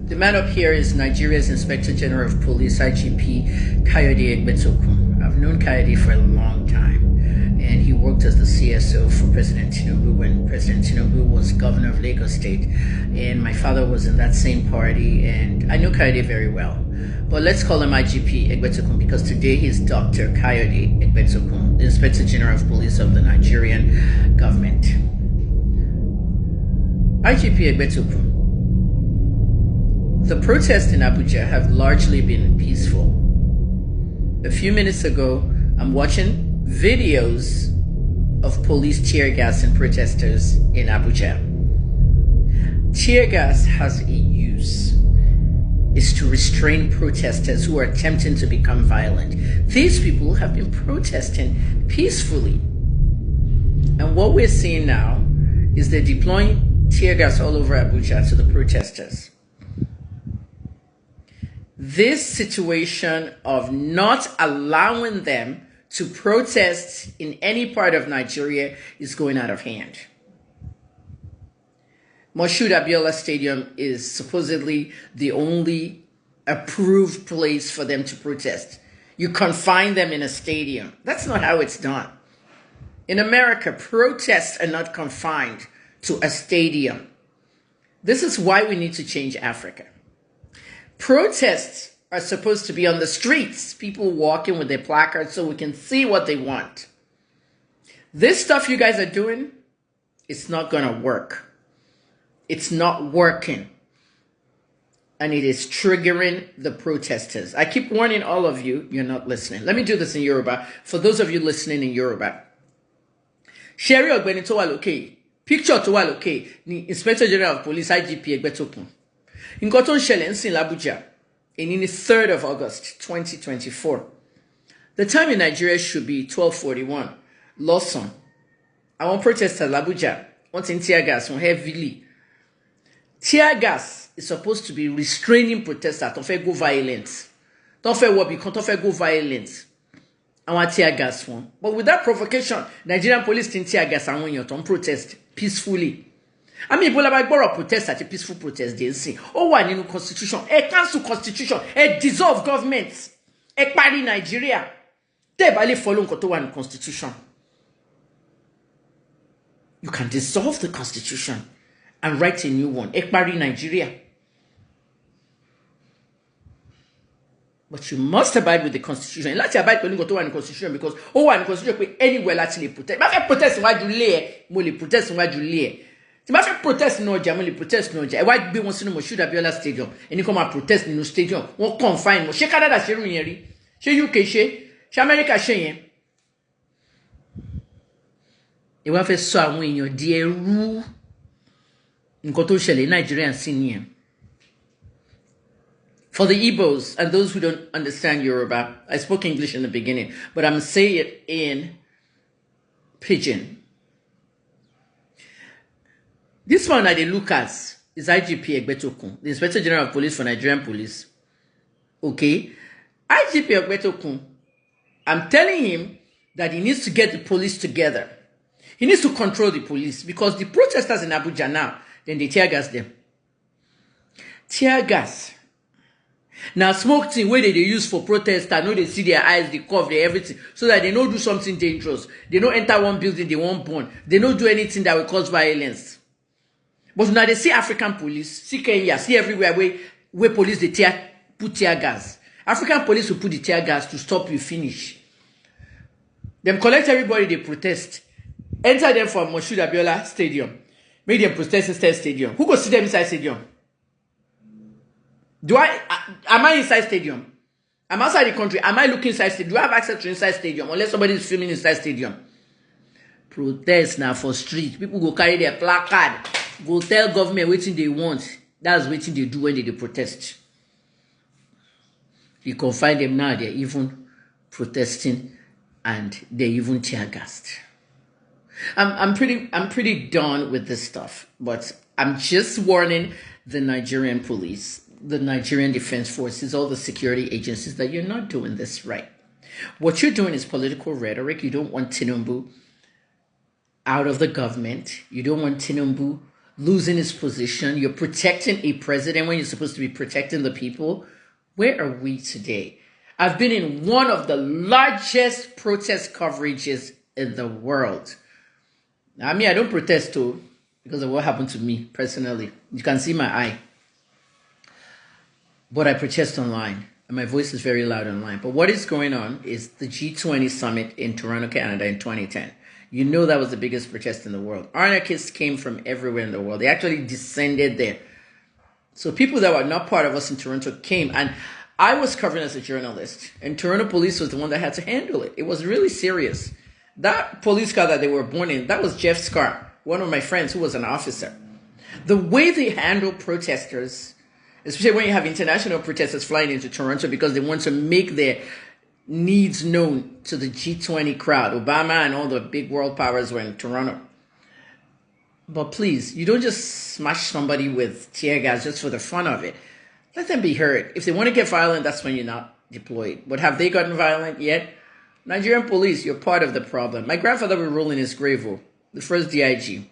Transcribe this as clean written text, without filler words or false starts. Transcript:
The man up here is Nigeria's Inspector General of Police, IGP Egbetokun. I've known Kayode for a long time, and he worked as the CSO for President Tinubu when President Tinubu was governor of Lagos State, and my father was in that same party, and I know Kayode very well. But let's call him IGP Egbetokun because today he's Dr. Kayode Egbetokun, the Inspector General of Police of the Nigerian government. IGP Egbetokun. The protests in Abuja have largely been peaceful. A few minutes ago, I'm watching videos of police tear gas and protesters in Abuja. Tear gas has a use. It's to restrain protesters who are attempting to become violent. These people have been protesting peacefully. And what we're seeing now is they're deploying tear gas all over Abuja to the protesters. This situation of not allowing them to protest in any part of Nigeria is going out of hand. Moshood Abiola Stadium is supposedly the only approved place for them to protest. You confine them in a stadium. That's not how it's done. In America, protests are not confined to a stadium. This is why we need to change Africa. Protests are supposed to be on the streets, people walking with their placards so we can see what they want. This stuff you guys are doing, it's not going to work. It's not working. And it is triggering the protesters. I keep warning all of you, you're not listening. Let me do this in Yoruba. For those of you listening in Yoruba. Sherry Ogbeni to wa loke. Picture to wa loke. Ni Inspector General of Police IGP Egbetokun. In Koton Shellens in Abuja, in the 3rd of August, 2024. The time in Nigeria should be 12:41. Lawson. I want protesters in Abuja. Wanting tear gas on heavily. Tear gas is supposed to be restraining protesters. Don't go violent. Don't go violent. I want tear gas one. But with that provocation, Nigerian police didn't tear gas and when you don't protest peacefully. I mean, Bola Bagboro protest at a peaceful protest, they say, oh, one in constitution, a cancel constitution, a dissolve government, a party Nigeria. They barely follow one constitution. You can dissolve the constitution and write a new one, a party Nigeria. But you must abide with the constitution. Let's abide with the constitution because oh, one constitution anywhere actually protest. But protest why you lay, mole protest why you lay. If I protest no Jamali protest no Jam, why be one cinema Moshood Abiola Stadium and you come and protest in no stadium? Won't confine mo. She Canada she runyeri. She UK she America she yen. E wa fe so awon eyan di eru. Nkan to sele Nigerian senior. For the Igbos and those who don't understand Yoruba, I spoke English in the beginning, but I'm saying it in Pidgin. This one that they look at is IGP Egbetokun, the Inspector General of Police for Nigerian Police. Okay? IGP Egbetokun, I'm telling him that he needs to get the police together. He needs to control the police because the protesters in Abuja now, then they tear gas them. Tear gas. Now smoke thing where they use for protest, I know they see their eyes, they cough, they everything, so that they don't do something dangerous. They don't enter one building, they won't burn. They don't do anything that will cause violence. But now they see African police, see Kenya, see everywhere where police they put tear gas. African police will put the tear gas to stop you finish. Them collect everybody, they protest. Enter them from Moshood Abiola Stadium. Make them protest inside stadium. Who go see them inside stadium? Am I inside stadium? I'm outside the country. Am I looking inside stadium? Do I have access to inside stadium? Unless somebody is filming inside stadium. Protest now for street. People go carry their placard. Go tell government what they want. That's what they do when they protest. You can find them now. They're even protesting and they're even tear gassed. I'm pretty done with this stuff. But I'm just warning the Nigerian police, the Nigerian Defense Forces, all the security agencies that you're not doing this right. What you're doing is political rhetoric. You don't want Tinubu out of the government. You don't want Tinubu losing his position. You're protecting a president when you're supposed to be protecting the people. Where are we today? I've been in one of the largest protest coverages in the world. Now, I don't protest too because of what happened to me personally. You can see my eye. But I protest online, and my voice is very loud online. But what is going on is the G20 summit in Toronto, Canada in 2010. You know that was the biggest protest in the world. Anarchists came from everywhere in the world. They actually descended there. So people that were not part of us in Toronto came, and I was covering as a journalist, and Toronto police was the one that had to handle it. It was really serious. That police car that they were born in, that was Jeff's car, one of my friends who was an officer. The way they handle protesters, especially when you have international protesters flying into Toronto because they want to make their needs known to the G20 crowd. Obama and all the big world powers were in Toronto. But please, you don't just smash somebody with tear gas just for the fun of it. Let them be heard. If they want to get violent, that's when you're not deployed. But have they gotten violent yet? Nigerian police, you're part of the problem. My grandfather will roll in his grave, the first DIG.